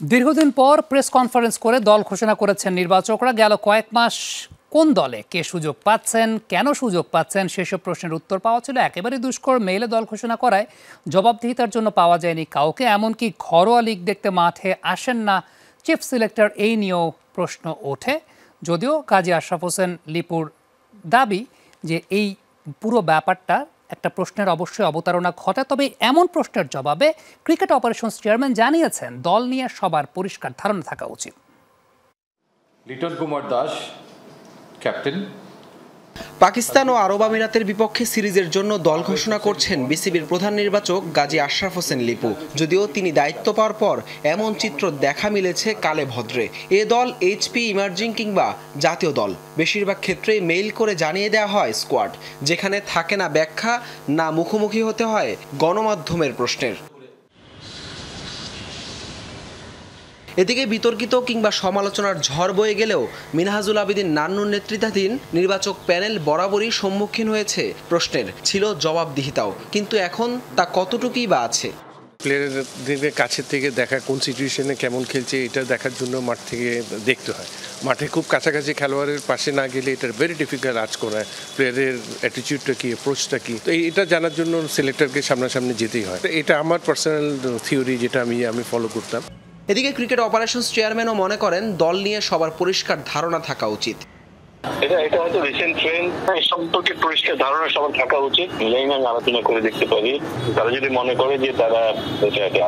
দীর্ঘদিন পর press conference করে দল ঘোষণা করেছেন নির্বাচকরা। গেল কয়েক মাস কোন দলে কে সুযোগ পাচ্ছেন, কেন সুযোগ পাচ্ছেন সেসব প্রশ্নের উত্তর পাওয়া ছিল একেবারেই দুষ্কর। মেইলে দল ঘোষণা করায় জবাবদিহিতার জন্য পাওয়া যায়নি কাউকে। এমনকি ঘরোয়া লিগ দেখতে মাঠে আসেন না চিফ সিলেক্টর, এই নিয়েও প্রশ্ন ওঠে। যদিও কাজী আশরাফ হোসেন লিপুর দাবি যে এই পুরো ব্যাপারটা একটা প্রশ্নের অবশ্যই অবতারণা ঘটায়। তবে এমন প্রশ্নের জবাবে ক্রিকেট অপারেশনস চেয়ারম্যান জানিয়েছেন দল নিয়ে সবার পরিষ্কার ধারণা থাকা উচিত। লিটন কুমার দাস, ক্যাপ্টেন। পাকিস্তান ও আরব আমিরাতের বিপক্ষে সিরিজের জন্য দল ঘোষণা করছেন বিসিবির প্রধান নির্বাচক গাজী আশরাফ হোসেন লিপু। যদিও তিনি দায়িত্ব পাওয়ার পর এমন চিত্র দেখা মিলেছে কালে ভদ্রে। এ দল এইচপি, ইমার্জিং কিংবা জাতীয় দল, বেশিরভাগ ক্ষেত্রেই মেইল করে জানিয়ে দেওয়া হয় স্কোয়াড, যেখানে থাকে না ব্যাখ্যা, না মুখোমুখি হতে হয় গণমাধ্যমের প্রশ্নের। এদিকে বিতর্কিত কিংবা সমালোচনার ঝড় বয়ে গেলেও মিনহাজুল আবেদিন নান্নুর নেতৃত্বাধীন নির্বাচক প্যানেল বরাবরই সম্মুখীন হয়েছে প্রশ্নের, ছিল জবাবদিহিতাও। কিন্তু এখন তা কতটুকুই বা আছে? প্লেয়ারদের কাছে থেকে দেখা কোন সিচুয়েশনে কেমন খেলছে এটা দেখার জন্য মাঠ থেকে দেখতে হয়। মাঠে খুব কাছাকাছি খেলোয়াড়ের পাশে না গেলে এটা ভেরি ডিফিকাল্ট আজ করা। প্লেয়ারের অ্যাটিটিউডটা কি, অ্যাপ্রোচটা কি, তো এটা জানার জন্য সিলেক্টরকে সামনাসামনি যেতেই হয়। এটা আমার পার্সোনাল থিওরি, যেটা আমি ফলো করতাম। এদিকে ক্রিকেট অপারেশনস চেয়ারম্যানও মনে করেন দল নিয়ে সবার পরিষ্কার ধারণা থাকা উচিত। এটা হয়তো রিসেন্ট ট্রেন্ড, এই সম্পর্কে পরিষ্কার ধারণা সবার থাকা উচিত। মিলেই আলোচনা করে দেখতে পারি। তারা যদি মনে করে যে তারা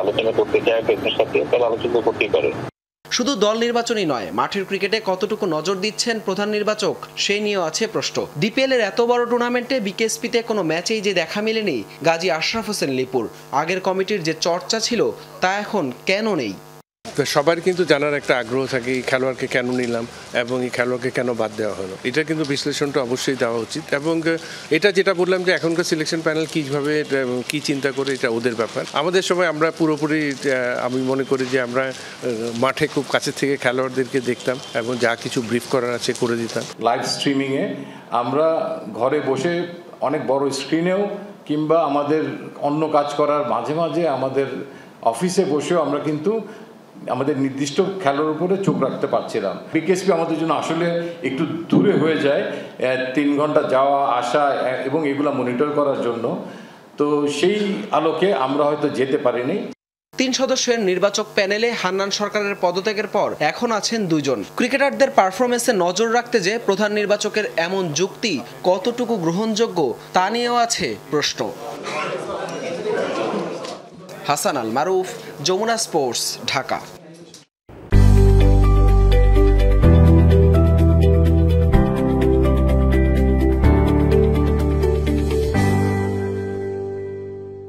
আলোচনা করতে চায় প্রেসের সাথে, তারা আলোচনা করতেই পারে। শুধু দল নির্বাচনই নয়, মাঠের ক্রিকেটে কতটুকু নজর দিচ্ছেন প্রধান নির্বাচক, সেই নিয়েও আছে প্রশ্ন। ডিপিএল এর এত বড় টুর্নামেন্টে বিকেএসপিতে কোনো ম্যাচেই যে দেখা মেলেনি গাজী আশরাফ হোসেন লিপুর। আগের কমিটির যে চর্চা ছিল তা এখন কেন নেই? সবার কিন্তু জানার একটা আগ্রহ থাকে, এই খেলোয়াড়কে কেন নিলাম এবং এই খেলোয়াড়কে কেন বাদ দেওয়া হলো। এটা কিন্তু বিশ্লেষণটা অবশ্যই দেওয়া উচিত। এবং এটা যেটা বললাম যে এখনকার সিলেকশন প্যানেল কীভাবে কি চিন্তা করে, এটা ওদের ব্যাপার। আমাদের সময় আমরা পুরোপুরি, আমি মনে করি যে আমরা মাঠে খুব কাছে থেকে খেলোয়াড়দেরকে দেখতাম এবং যা কিছু ব্রিফ করার আছে করে দিতাম। লাইভ স্ট্রিমিংয়ে আমরা ঘরে বসে অনেক বড় স্ক্রিনেও কিংবা আমাদের অন্য কাজ করার মাঝে মাঝে আমাদের অফিসে বসেও আমরা কিন্তু আমাদের নির্দিষ্ট খেলার উপরে চোখ রাখতে পারছিলাম। বিকেএসপি আমাদের জন্য আসলে একটু দূরে হয়ে যায়, 3 ঘন্টা যাওয়া আসা এবং এগুলো মনিটর করার জন্য। তো সেই আলোকে আমরা হয়তো যেতে পারিনি। 3 সদস্যের নির্বাচক প্যানেলে হান্নান সরকারের পদত্যাগের পর এখন আছেন 2 জন। ক্রিকেটারদের পারফরমেন্সে নজর রাখতে যে প্রধান নির্বাচকের এমন যুক্তি কতটুকু গ্রহণযোগ্য তা নিয়েও আছে প্রশ্ন। হাসান আল মারুফ, যমুনা স্পোর্টস, ঢাকা।